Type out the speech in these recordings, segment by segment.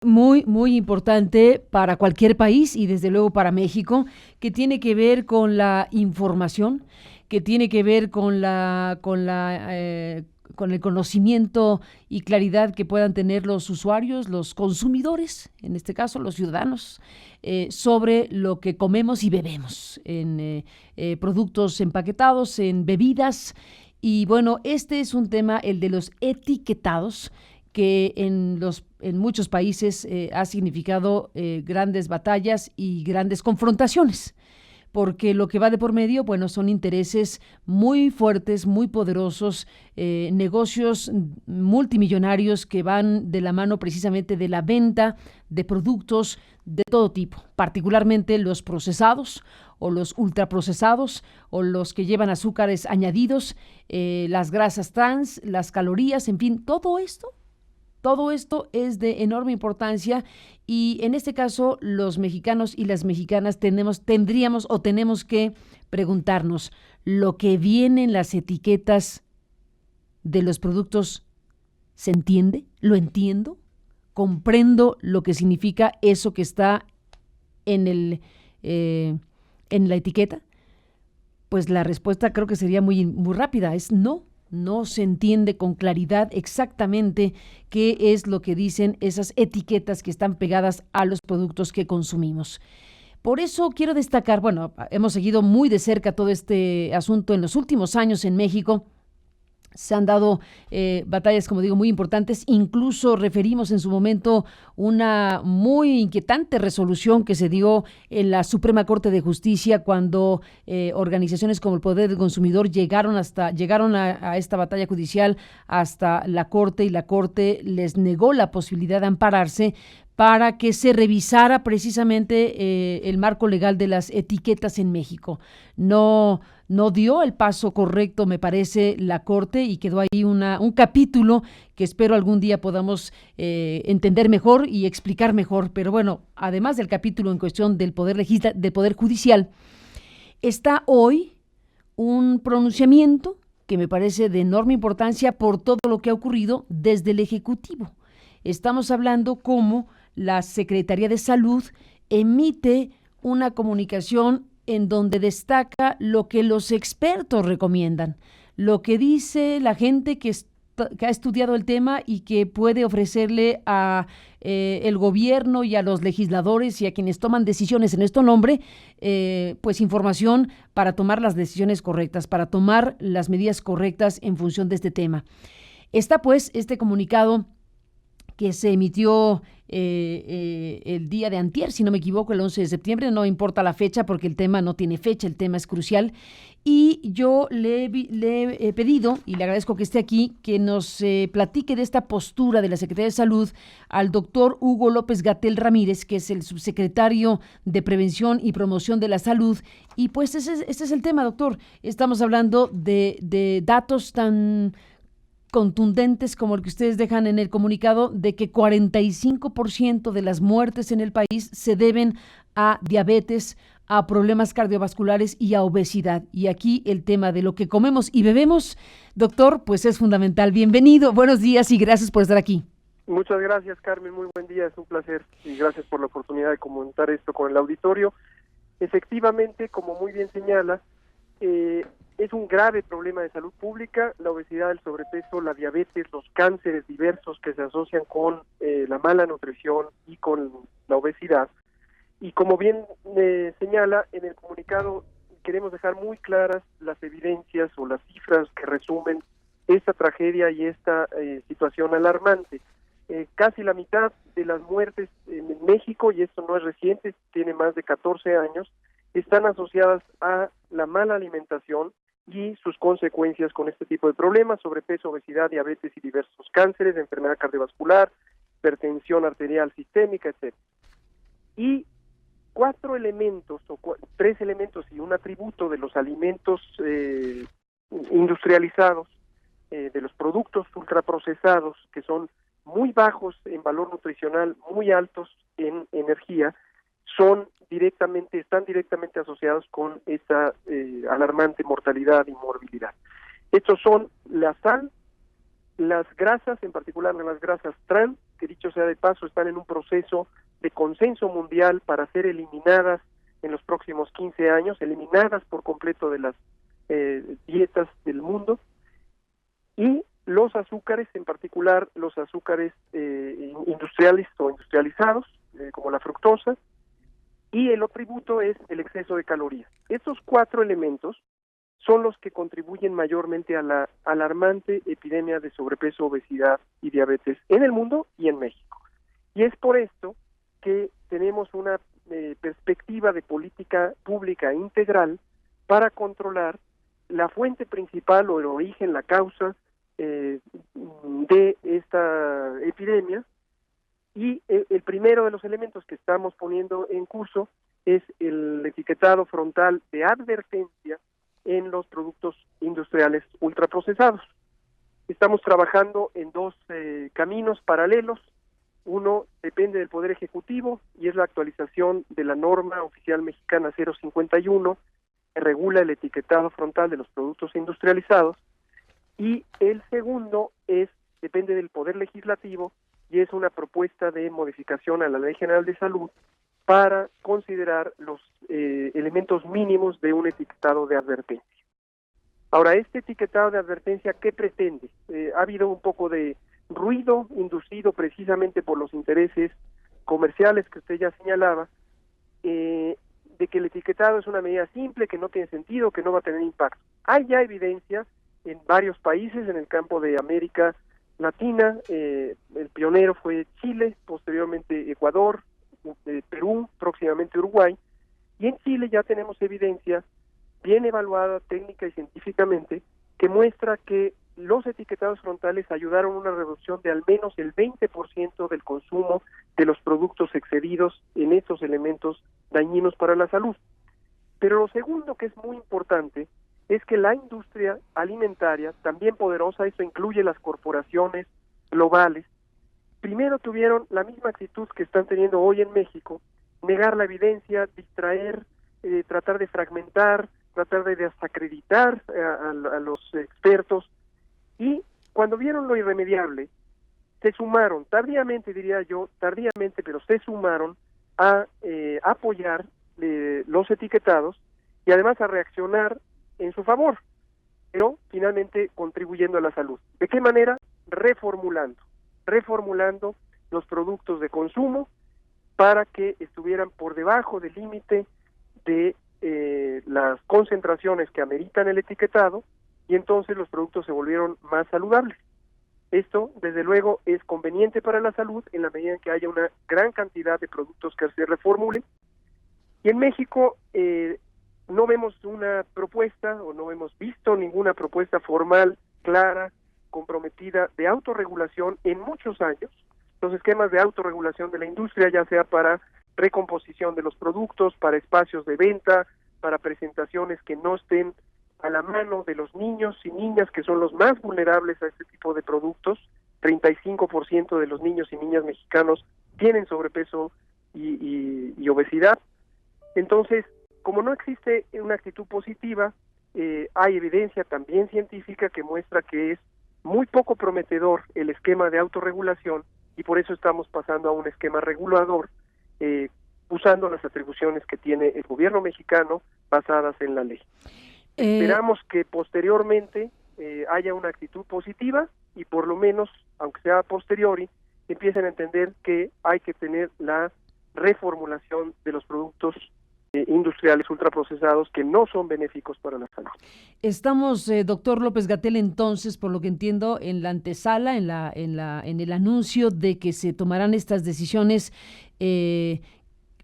Muy, muy importante para cualquier país y desde luego para México, que tiene que ver con la información, que tiene que ver con el conocimiento y claridad que puedan tener los usuarios, los consumidores, en este caso los ciudadanos, sobre lo que comemos y bebemos en productos empaquetados, en bebidas. Y bueno, este es un tema, el de los etiquetados, que en muchos países ha significado grandes batallas y grandes confrontaciones, porque lo que va de por medio, bueno, son intereses muy fuertes, muy poderosos, negocios multimillonarios que van de la mano precisamente de la venta de productos de todo tipo, particularmente los procesados o los ultraprocesados o los que llevan azúcares añadidos, las grasas trans, las calorías, en fin, todo esto es de enorme importancia y en este caso los mexicanos y las mexicanas tenemos que preguntarnos, ¿lo que viene en las etiquetas de los productos se entiende? ¿Lo entiendo? ¿Comprendo lo que significa eso que está en eh, en la etiqueta? Pues la respuesta creo que sería muy, muy rápida, es no. No se entiende con claridad exactamente qué es lo que dicen esas etiquetas que están pegadas a los productos que consumimos. Por eso quiero destacar, bueno, hemos seguido muy de cerca todo este asunto en los últimos años en México. Se han dado batallas, como digo, muy importantes. Incluso referimos en su momento una muy inquietante resolución que se dio en la Suprema Corte de Justicia cuando organizaciones como el Poder del Consumidor llegaron a esta batalla judicial hasta la Corte, y la Corte les negó la posibilidad de ampararse para que se revisara precisamente el marco legal de las etiquetas en México. No dio el paso correcto, me parece, la Corte, y quedó ahí un capítulo que espero algún día podamos entender mejor y explicar mejor. Pero bueno, además del capítulo en cuestión del Poder Judicial, está hoy un pronunciamiento que me parece de enorme importancia por todo lo que ha ocurrido desde el Ejecutivo. Estamos hablando cómo la Secretaría de Salud emite una comunicación en donde destaca lo que los expertos recomiendan, lo que dice la gente que ha estudiado el tema y que puede ofrecerle a el gobierno y a los legisladores y a quienes toman decisiones en este nombre, pues información para tomar las decisiones correctas, para tomar las medidas correctas en función de este tema. Está pues este comunicado que se emitió el día de antier, si no me equivoco, el 11 de septiembre, no importa la fecha porque el tema no tiene fecha, el tema es crucial. Y yo le he pedido, y le agradezco que esté aquí, que nos platique de esta postura de la Secretaría de Salud al doctor Hugo López-Gatell Ramírez, que es el subsecretario de Prevención y Promoción de la Salud. Y pues ese es el tema, doctor. Estamos hablando de datos tan contundentes como el que ustedes dejan en el comunicado, de que 45% de las muertes en el país se deben a diabetes, a problemas cardiovasculares y a obesidad. Y aquí el tema de lo que comemos y bebemos, doctor, pues es fundamental. Bienvenido, buenos días y gracias por estar aquí. Muchas gracias, Carmen, muy buen día, es un placer y gracias por la oportunidad de comentar esto con el auditorio. Efectivamente, como muy bien señala, es un grave problema de salud pública, la obesidad, el sobrepeso, la diabetes, los cánceres diversos que se asocian con la mala nutrición y con la obesidad. Y como bien señala, en el comunicado queremos dejar muy claras las evidencias o las cifras que resumen esta tragedia y esta situación alarmante. Casi la mitad de las muertes en México, y esto no es reciente, tiene más de 14 años, están asociadas a la mala alimentación y sus consecuencias con este tipo de problemas: sobrepeso, obesidad, diabetes y diversos cánceres, enfermedad cardiovascular, hipertensión arterial sistémica, etc. Y tres elementos y un atributo de los alimentos industrializados, de los productos ultraprocesados, que son muy bajos en valor nutricional, muy altos en energía, están directamente asociados con esta alarmante mortalidad y morbilidad. Estos son la sal, las grasas, en particular las grasas trans, que dicho sea de paso, están en un proceso de consenso mundial para ser eliminadas en los próximos 15 años, eliminadas por completo de las dietas del mundo, y los azúcares, en particular los azúcares industriales o industrializados, como la fructosa, y el otro tributo es el exceso de calorías. Estos 4 elementos son los que contribuyen mayormente a la alarmante epidemia de sobrepeso, obesidad y diabetes en el mundo y en México. Y es por esto que tenemos una perspectiva de política pública integral para controlar la fuente principal o el origen, la causa de esta epidemia. Y el primero de los elementos que estamos poniendo en curso es el etiquetado frontal de advertencia en los productos industriales ultraprocesados. Estamos trabajando en 2 caminos paralelos. Uno depende del Poder Ejecutivo y es la actualización de la norma oficial mexicana 051, que regula el etiquetado frontal de los productos industrializados, y el segundo depende del Poder Legislativo y es una propuesta de modificación a la Ley General de Salud para considerar los elementos mínimos de un etiquetado de advertencia. Ahora, este etiquetado de advertencia, ¿qué pretende? Ha habido un poco de ruido inducido precisamente por los intereses comerciales que usted ya señalaba, de que el etiquetado es una medida simple, que no tiene sentido, que no va a tener impacto. Hay ya evidencia en varios países en el campo de América Latina, el pionero fue Chile, posteriormente Ecuador, Perú, próximamente Uruguay, y en Chile ya tenemos evidencia bien evaluada técnica y científicamente que muestra que los etiquetados frontales ayudaron a una reducción de al menos el 20% del consumo de los productos excedidos en estos elementos dañinos para la salud. Pero lo segundo, que es muy importante, es que la industria alimentaria, también poderosa, eso incluye las corporaciones globales, primero tuvieron la misma actitud que están teniendo hoy en México, negar la evidencia, distraer, tratar de fragmentar, tratar de desacreditar a los expertos, y cuando vieron lo irremediable, se sumaron, tardíamente diría yo, pero se sumaron a apoyar los etiquetados y además a reaccionar en su favor, pero finalmente contribuyendo a la salud. ¿De qué manera? Reformulando los productos de consumo para que estuvieran por debajo del límite de las concentraciones que ameritan el etiquetado, y entonces los productos se volvieron más saludables. Esto, desde luego, es conveniente para la salud en la medida en que haya una gran cantidad de productos que se reformulen. Y en México no vemos una propuesta, o no hemos visto ninguna propuesta formal, clara, comprometida de autorregulación en muchos años. Los esquemas de autorregulación de la industria, ya sea para recomposición de los productos, para espacios de venta, para presentaciones que no estén a la mano de los niños y niñas, que son los más vulnerables a este tipo de productos. 35% de los niños y niñas mexicanos tienen sobrepeso y obesidad. Entonces, como no existe una actitud positiva, hay evidencia también científica que muestra que es muy poco prometedor el esquema de autorregulación, y por eso estamos pasando a un esquema regulador, usando las atribuciones que tiene el gobierno mexicano basadas en la ley. Esperamos que posteriormente haya una actitud positiva y por lo menos, aunque sea a posteriori, empiecen a entender que hay que tener la reformulación de los productos industriales ultraprocesados que no son benéficos para la salud. Estamos, doctor López-Gatell, entonces, por lo que entiendo, en la antesala, en el anuncio de que se tomarán estas decisiones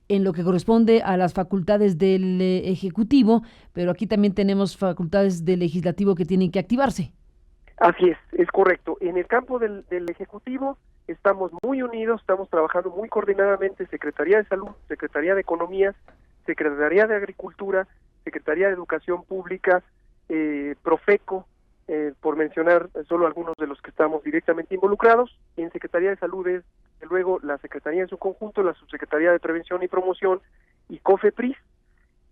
en lo que corresponde a las facultades del Ejecutivo, pero aquí también tenemos facultades del Legislativo que tienen que activarse. Así es correcto. En el campo del Ejecutivo estamos muy unidos, estamos trabajando muy coordinadamente, Secretaría de Salud, Secretaría de Economía, Secretaría de Agricultura, Secretaría de Educación Pública, Profeco, por mencionar solo algunos de los que estamos directamente involucrados. En Secretaría de Salud es, desde luego, la Secretaría en su conjunto, la Subsecretaría de Prevención y Promoción y COFEPRIS,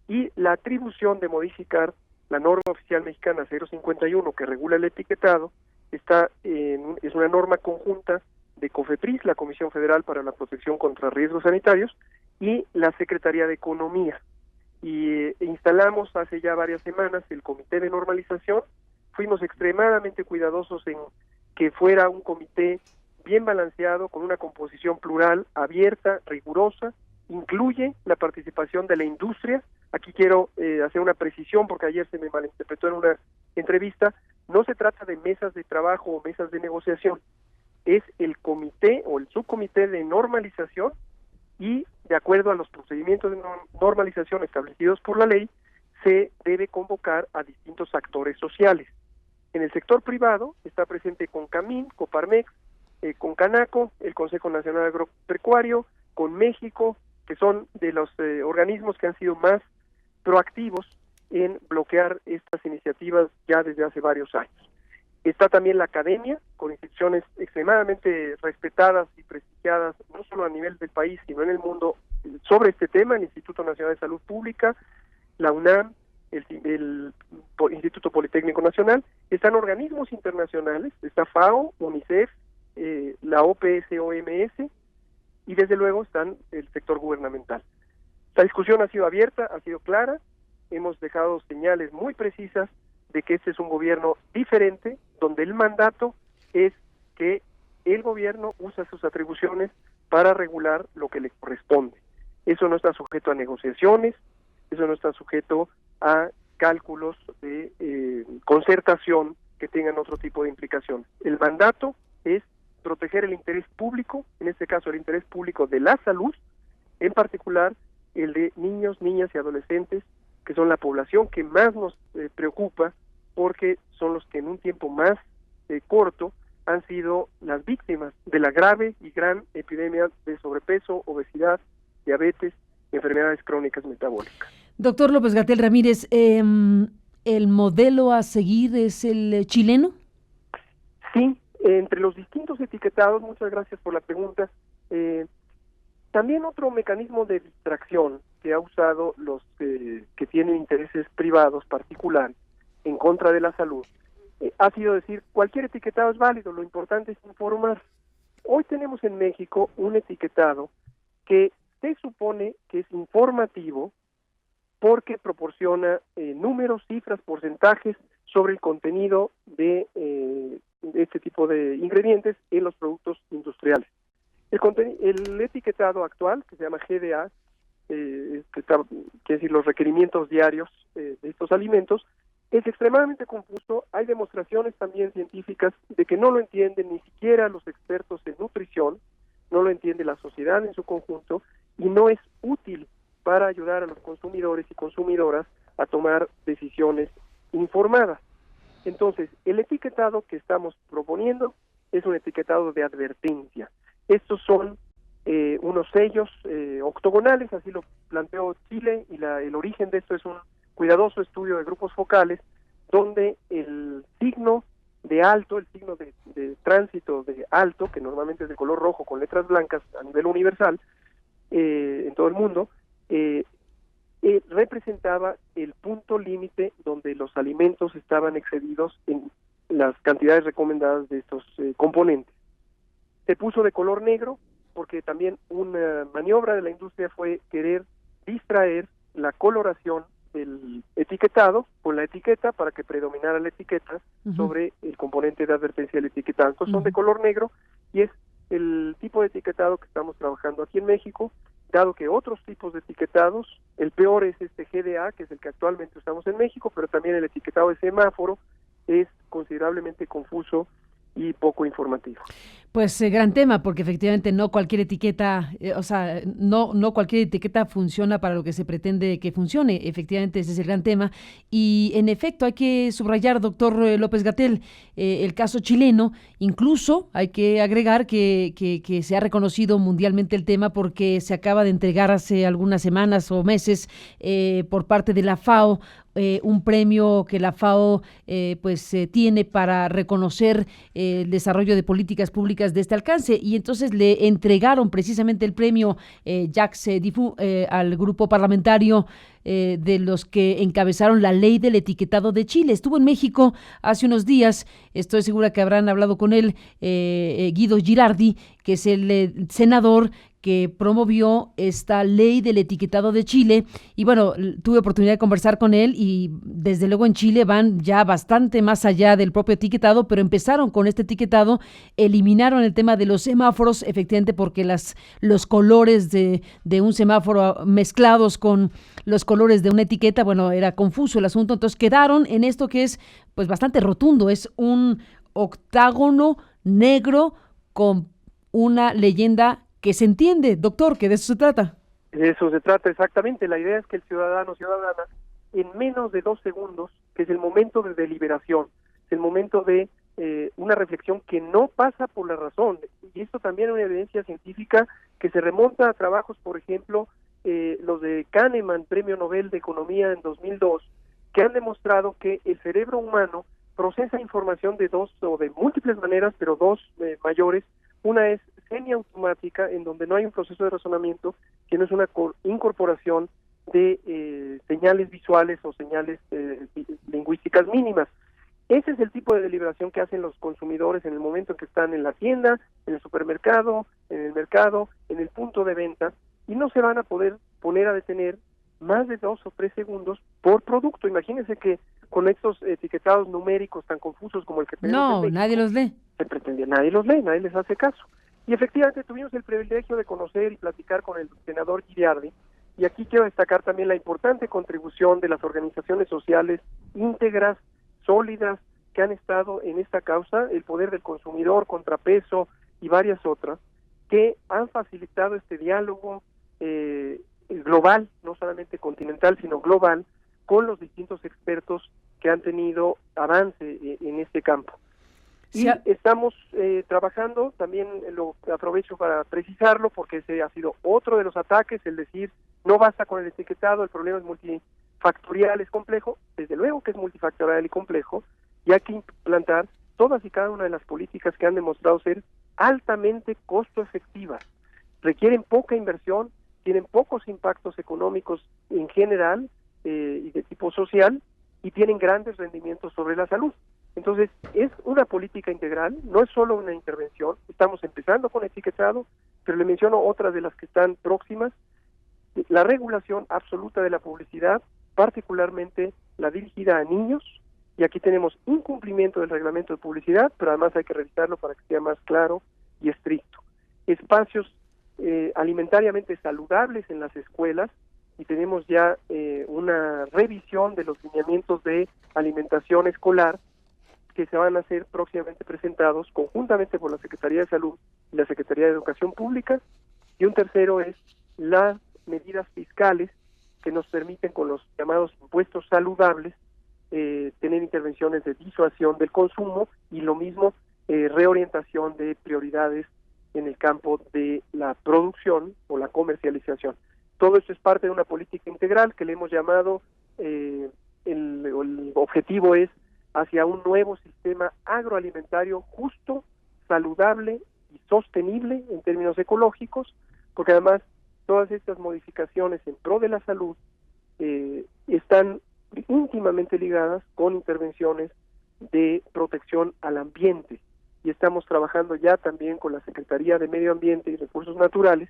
y la atribución de modificar la norma oficial mexicana 051 que regula el etiquetado es una norma conjunta de COFEPRIS, la Comisión Federal para la Protección contra Riesgos Sanitarios, y la Secretaría de Economía. Y instalamos hace ya varias semanas el Comité de Normalización. Fuimos extremadamente cuidadosos en que fuera un comité bien balanceado, con una composición plural, abierta, rigurosa, incluye la participación de la industria. Aquí quiero hacer una precisión porque ayer se me malinterpretó en una entrevista. No se trata de mesas de trabajo o mesas de negociación, es el comité o el subcomité de normalización, y de acuerdo a los procedimientos de normalización establecidos por la ley, se debe convocar a distintos actores sociales. En el sector privado está presente CONCAMIN, Coparmex, con Canaco, el Consejo Nacional Agropecuario, con México, que son de los organismos que han sido más proactivos en bloquear estas iniciativas ya desde hace varios años. Está también la academia, con instituciones extremadamente respetadas y prestigiadas, no solo a nivel del país, sino en el mundo, sobre este tema: el Instituto Nacional de Salud Pública, la UNAM, el Instituto Politécnico Nacional. Están organismos internacionales, está FAO, UNICEF, la OPS-OMS, y desde luego están el sector gubernamental. La discusión ha sido abierta, ha sido clara, hemos dejado señales muy precisas de que este es un gobierno diferente, donde el mandato es que el gobierno usa sus atribuciones para regular lo que le corresponde. Eso no está sujeto a negociaciones, eso no está sujeto a cálculos de concertación que tengan otro tipo de implicación. El mandato es proteger el interés público, en este caso el interés público de la salud, en particular el de niños, niñas y adolescentes, que son la población que más nos preocupa, porque son los que en un tiempo más corto han sido las víctimas de la grave y gran epidemia de sobrepeso, obesidad, diabetes y enfermedades crónicas metabólicas. Doctor López-Gatell Ramírez, ¿el modelo a seguir es el chileno? Sí, entre los distintos etiquetados, muchas gracias por la pregunta. También otro mecanismo de distracción que ha usado los que tienen intereses privados particulares en contra de la salud ha sido decir: cualquier etiquetado es válido, lo importante es informar. Hoy tenemos en México un etiquetado que se supone que es informativo porque proporciona números, cifras, porcentajes sobre el contenido de este tipo de ingredientes en los productos industriales. El etiquetado actual, que se llama GDA, quiere decir los requerimientos diarios de estos alimentos, es extremadamente confuso. Hay demostraciones también científicas de que no lo entienden ni siquiera los expertos en nutrición, no lo entiende la sociedad en su conjunto, y no es útil para ayudar a los consumidores y consumidoras a tomar decisiones informadas. Entonces, el etiquetado que estamos proponiendo es un etiquetado de advertencia. Estos son unos sellos octogonales, así lo planteó Chile, y el origen de esto es un cuidadoso estudio de grupos focales, donde el signo de alto, el signo de tránsito de alto, que normalmente es de color rojo con letras blancas a nivel universal en todo el mundo, representaba el punto límite donde los alimentos estaban excedidos en las cantidades recomendadas de estos componentes. Se puso de color negro porque también una maniobra de la industria fue querer distraer la coloración del etiquetado con la etiqueta para que predominara la etiqueta sobre el componente de advertencia del etiquetado. Entonces son de color negro y es el tipo de etiquetado que estamos trabajando aquí en México, dado que otros tipos de etiquetados, el peor es este GDA, que es el que actualmente usamos en México, pero también el etiquetado de semáforo es considerablemente confuso y poco informativo. Pues gran tema, porque efectivamente no cualquier etiqueta, no cualquier etiqueta funciona para lo que se pretende que funcione. Efectivamente, ese es el gran tema. Y en efecto, hay que subrayar, doctor López-Gatell, el caso chileno. Incluso hay que agregar que se ha reconocido mundialmente el tema porque se acaba de entregar hace algunas semanas o meses por parte de la FAO un premio que la FAO tiene para reconocer el desarrollo de políticas públicas de este alcance, y entonces le entregaron precisamente el premio Jacques Diffou al grupo parlamentario de los que encabezaron la ley del etiquetado de Chile. Estuvo en México hace unos días, estoy segura que habrán hablado con él, Guido Girardi, que es el senador que promovió esta ley del etiquetado de Chile. Y bueno, tuve oportunidad de conversar con él y desde luego en Chile van ya bastante más allá del propio etiquetado, pero empezaron con este etiquetado, eliminaron el tema de los semáforos, efectivamente porque los colores de un semáforo mezclados con los colores de una etiqueta, bueno, era confuso el asunto, entonces quedaron en esto que es pues bastante rotundo, es un octágono negro con una leyenda que se entiende, doctor, que de eso se trata. De eso se trata exactamente. La idea es que el ciudadano, ciudadana, en menos de 2 segundos, que es el momento de deliberación, es el momento de una reflexión que no pasa por la razón, y esto también es una evidencia científica que se remonta a trabajos, por ejemplo, los de Kahneman, Premio Nobel de Economía en 2002, que han demostrado que el cerebro humano procesa información de dos o de múltiples maneras, pero dos mayores. Una es semiautomática, en donde no hay un proceso de razonamiento, sino es una incorporación de señales visuales o señales lingüísticas mínimas. Ese es el tipo de deliberación que hacen los consumidores en el momento en que están en la tienda, en el supermercado, en el mercado, en el punto de venta, y no se van a poder poner a detener más de 2 o 3 segundos por producto. Imagínense que con estos etiquetados numéricos tan confusos como el que tenemos en México, nadie los lee. Se pretende, nadie los lee, nadie les hace caso. Y efectivamente tuvimos el privilegio de conocer y platicar con el senador Girardi, y aquí quiero destacar también la importante contribución de las organizaciones sociales íntegras, sólidas, que han estado en esta causa, el Poder del Consumidor, Contrapeso y varias otras, que han facilitado este diálogo global, no solamente continental, sino global, con los distintos expertos que han tenido avance en este campo. Y estamos trabajando, también lo aprovecho para precisarlo, porque ese ha sido otro de los ataques, el decir, no basta con el etiquetado, el problema es multifactorial, es complejo. Desde luego que es multifactorial y complejo, y hay que implantar todas y cada una de las políticas que han demostrado ser altamente costo efectivas. Requieren poca inversión, tienen pocos impactos económicos en general y de tipo social, y tienen grandes rendimientos sobre la salud. Entonces, es una política integral, no es solo una intervención. Estamos empezando con etiquetado, pero le menciono otras de las que están próximas. La regulación absoluta de la publicidad, particularmente la dirigida a niños, y aquí tenemos incumplimiento del reglamento de publicidad, pero además hay que revisarlo para que sea más claro y estricto. Espacios alimentariamente saludables en las escuelas, y tenemos ya una revisión de los lineamientos de alimentación escolar que se van a ser próximamente presentados conjuntamente por la Secretaría de Salud y la Secretaría de Educación Pública. Y un tercero es las medidas fiscales que nos permiten, con los llamados impuestos saludables, tener intervenciones de disuasión del consumo, y lo mismo reorientación de prioridades en el campo de la producción o la comercialización. Todo esto es parte de una política integral que le hemos llamado, el objetivo es hacia un nuevo sistema agroalimentario justo, saludable y sostenible en términos ecológicos, porque además todas estas modificaciones en pro de la salud están íntimamente ligadas con intervenciones de protección al ambiente, y estamos trabajando ya también con la Secretaría de Medio Ambiente y Recursos Naturales,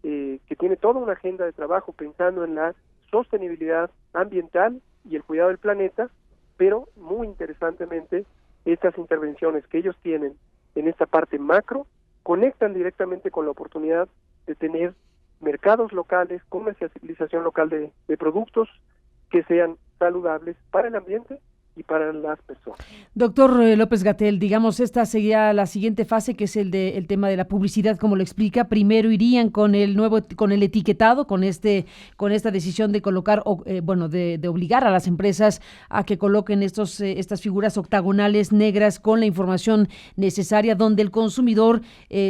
que tiene toda una agenda de trabajo pensando en la sostenibilidad ambiental y el cuidado del planeta, pero muy interesantemente estas intervenciones que ellos tienen en esta parte macro conectan directamente con la oportunidad de tener mercados locales, comercialización local de productos que sean saludables para el ambiente y para las personas. Doctor López-Gatell, digamos, esta sería la siguiente fase, que es el tema de la publicidad, como lo explica. Primero irían con el etiquetado, con esta decisión de colocar, de obligar a las empresas a que coloquen estas figuras octagonales negras con la información necesaria, donde el consumidor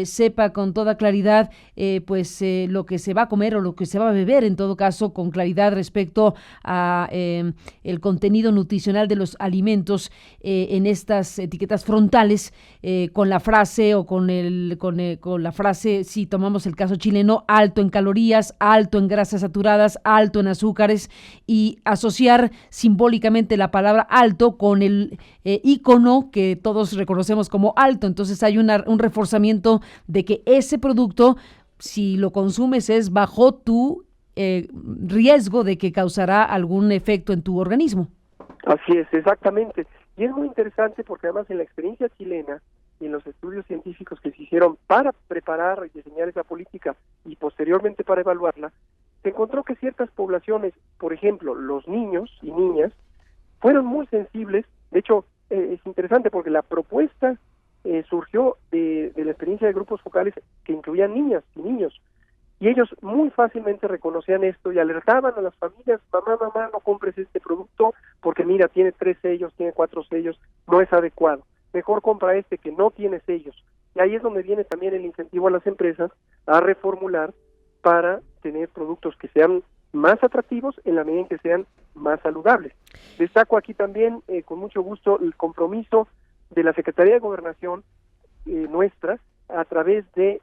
sepa con toda claridad lo que se va a comer o lo que se va a beber, en todo caso, con claridad respecto a el contenido nutricional de los los alimentos en estas etiquetas frontales con la frase o con la frase, si tomamos el caso chileno, alto en calorías, alto en grasas saturadas, alto en azúcares, y asociar simbólicamente la palabra alto con el ícono que todos reconocemos como alto. Entonces hay un reforzamiento de que ese producto, si lo consumes, es bajo tu riesgo de que causará algún efecto en tu organismo. Así es, exactamente. Y es muy interesante porque además en la experiencia chilena y en los estudios científicos que se hicieron para preparar y diseñar esa política y posteriormente para evaluarla, se encontró que ciertas poblaciones, por ejemplo, los niños y niñas, fueron muy sensibles. De hecho, es interesante porque la propuesta surgió de la experiencia de grupos focales que incluían niñas y niños. Y ellos muy fácilmente reconocían esto y alertaban a las familias: mamá, no compres este producto porque mira, tiene 3 sellos, tiene 4 sellos, no es adecuado. Mejor compra este que no tiene sellos. Y ahí es donde viene también el incentivo a las empresas a reformular para tener productos que sean más atractivos en la medida en que sean más saludables. Destaco aquí también, con mucho gusto, el compromiso de la Secretaría de Gobernación nuestra, a través de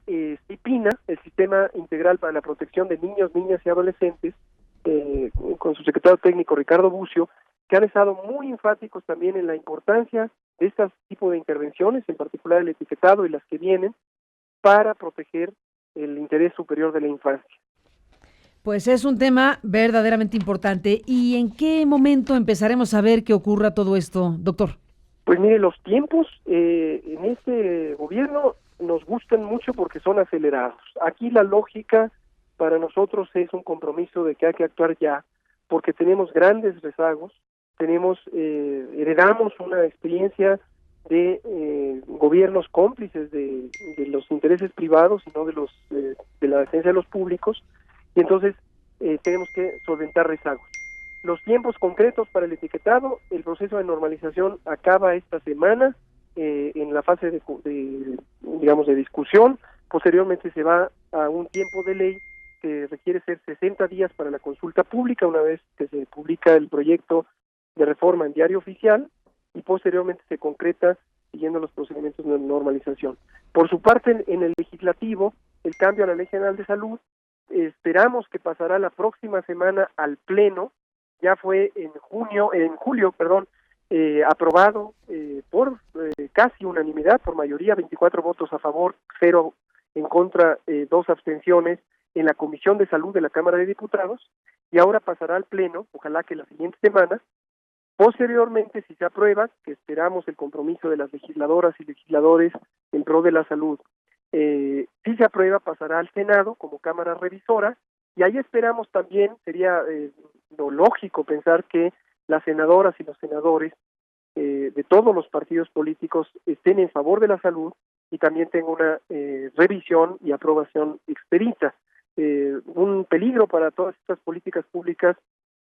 CIPINA, el Sistema Integral para la Protección de Niños, Niñas y Adolescentes, con su secretario técnico Ricardo Bucio, que han estado muy enfáticos también en la importancia de este tipo de intervenciones, en particular el etiquetado y las que vienen, para proteger el interés superior de la infancia. Pues es un tema verdaderamente importante. ¿Y en qué momento empezaremos a ver que ocurra todo esto, doctor? Pues mire, los tiempos en este gobierno nos gustan mucho porque son acelerados. Aquí la lógica para nosotros es un compromiso de que hay que actuar ya, porque tenemos grandes rezagos, heredamos una experiencia de gobiernos cómplices de los intereses privados y no de la defensa de los públicos, y entonces tenemos que solventar rezagos. Los tiempos concretos para el etiquetado: el proceso de normalización acaba esta semana en la fase de discusión. Posteriormente se va a un tiempo de ley que requiere ser 60 días para la consulta pública, una vez que se publica el proyecto de reforma en Diario Oficial, y posteriormente se concreta siguiendo los procedimientos de normalización. Por su parte, en el legislativo, el cambio a la Ley General de Salud, esperamos que pasará la próxima semana al Pleno. Ya fue en julio, aprobado por casi unanimidad, por mayoría, 24 votos a favor, 0 en contra, 2 abstenciones, en la Comisión de Salud de la Cámara de Diputados, y ahora pasará al Pleno, ojalá que la siguiente semana. Posteriormente, si se aprueba, que esperamos el compromiso de las legisladoras y legisladores en pro de la salud, si se aprueba, pasará al Senado como Cámara Revisora, y ahí esperamos también, sería lo lógico pensar que las senadoras y los senadores de todos los partidos políticos estén en favor de la salud y también tenga una revisión y aprobación expedita. Un peligro para todas estas políticas públicas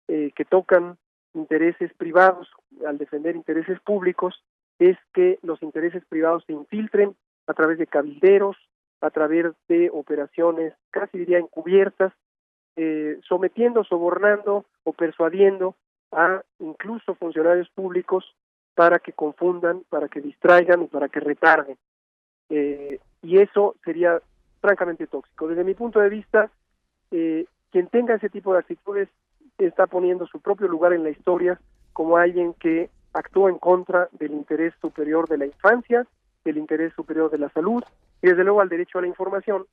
que tocan intereses privados al defender intereses públicos es que los intereses privados se infiltren a través de cabilderos, a través de operaciones casi diría encubiertas, sometiendo, sobornando o persuadiendo a incluso funcionarios públicos para que confundan, para que distraigan y para que retarden. Y eso sería francamente tóxico. Desde mi punto de vista, quien tenga ese tipo de actitudes está poniendo su propio lugar en la historia como alguien que actúa en contra del interés superior de la infancia, del interés superior de la salud y desde luego al derecho a la información,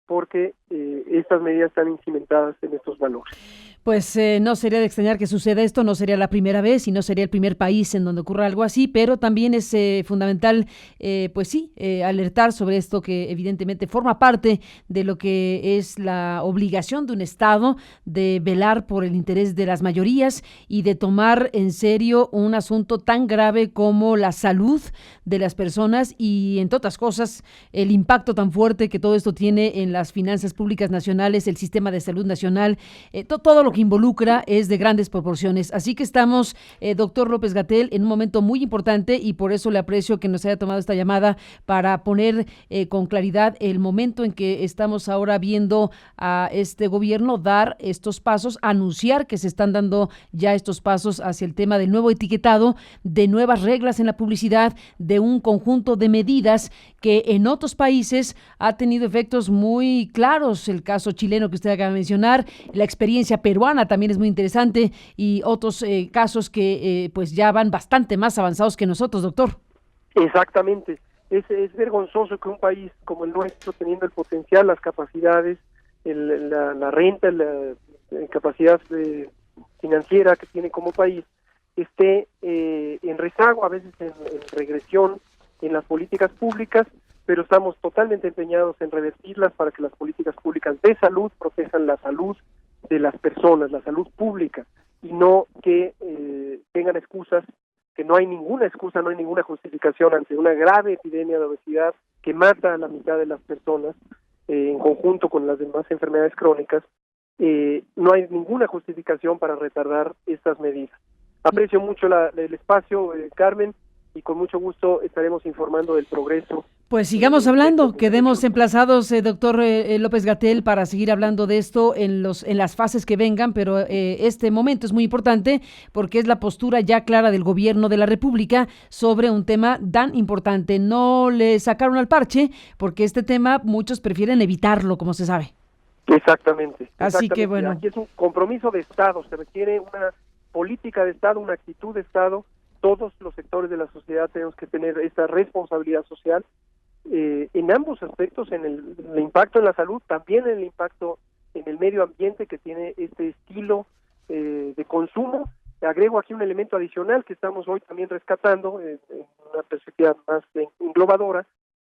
porque estas medidas están cimentadas en estos valores. Pues no sería de extrañar que suceda esto, no sería la primera vez y no sería el primer país en donde ocurra algo así, pero también es fundamental, alertar sobre esto que evidentemente forma parte de lo que es la obligación de un Estado de velar por el interés de las mayorías y de tomar en serio un asunto tan grave como la salud de las personas y, entre otras cosas, el impacto tan fuerte que todo esto tiene en las finanzas públicas nacionales, el sistema de salud nacional, todo lo lo que involucra es de grandes proporciones. Así que estamos, doctor López-Gatell, en un momento muy importante y por eso le aprecio que nos haya tomado esta llamada para poner con claridad el momento en que estamos ahora viendo a este gobierno dar estos pasos, anunciar que se están dando ya estos pasos hacia el tema del nuevo etiquetado, de nuevas reglas en la publicidad, de un conjunto de medidas que en otros países ha tenido efectos muy claros. El caso chileno que usted acaba de mencionar, la experiencia peruana también es muy interesante y otros casos que pues ya van bastante más avanzados que nosotros, doctor. Exactamente. Es vergonzoso que un país como el nuestro, teniendo el potencial, las capacidades, la renta, la capacidad financiera que tiene como país, esté en rezago, a veces en regresión en las políticas públicas, pero estamos totalmente empeñados en revertirlas para que las políticas públicas de salud protejan la salud de las personas, la salud pública, y no que tengan excusas, que no hay ninguna excusa, no hay ninguna justificación ante una grave epidemia de obesidad que mata a la mitad de las personas en conjunto con las demás enfermedades crónicas. No hay ninguna justificación para retardar estas medidas. Aprecio mucho el espacio, Carmen, y con mucho gusto estaremos informando del progreso. Pues sigamos hablando, quedemos emplazados, doctor López-Gatell, para seguir hablando de esto en las fases que vengan, pero este momento es muy importante porque es la postura ya clara del gobierno de la República sobre un tema tan importante. No le sacaron al parche porque este tema muchos prefieren evitarlo, como se sabe. Exactamente. Así que bueno. Aquí es un compromiso de Estado, se requiere una política de Estado, una actitud de Estado. Todos los sectores de la sociedad tenemos que tener esta responsabilidad social en ambos aspectos, en el impacto en la salud, también en el impacto en el medio ambiente que tiene este estilo de consumo. Agrego aquí un elemento adicional que estamos hoy también rescatando en una perspectiva más englobadora,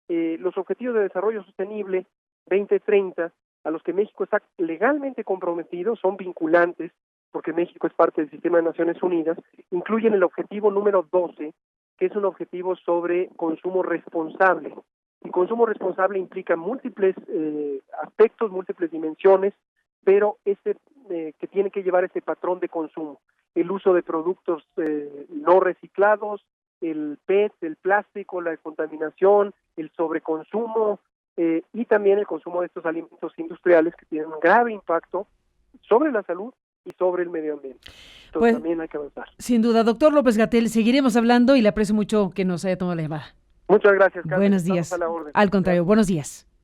los Objetivos de Desarrollo Sostenible 2030, a los que México está legalmente comprometido, son vinculantes, porque México es parte del sistema de Naciones Unidas, incluyen el objetivo número 12, que es un objetivo sobre consumo responsable. Y consumo responsable implica múltiples aspectos, múltiples dimensiones, pero que tiene que llevar este patrón de consumo. El uso de productos no reciclados, el PET, el plástico, la contaminación, el sobreconsumo y también el consumo de estos alimentos industriales que tienen un grave impacto sobre la salud y sobre el medio ambiente. Entonces pues, también hay que avanzar. Sin duda, doctor López-Gatell, seguiremos hablando y le aprecio mucho que nos haya tomado la llamada. Muchas gracias, Carmen. Buenos días. Al contrario, buenos días.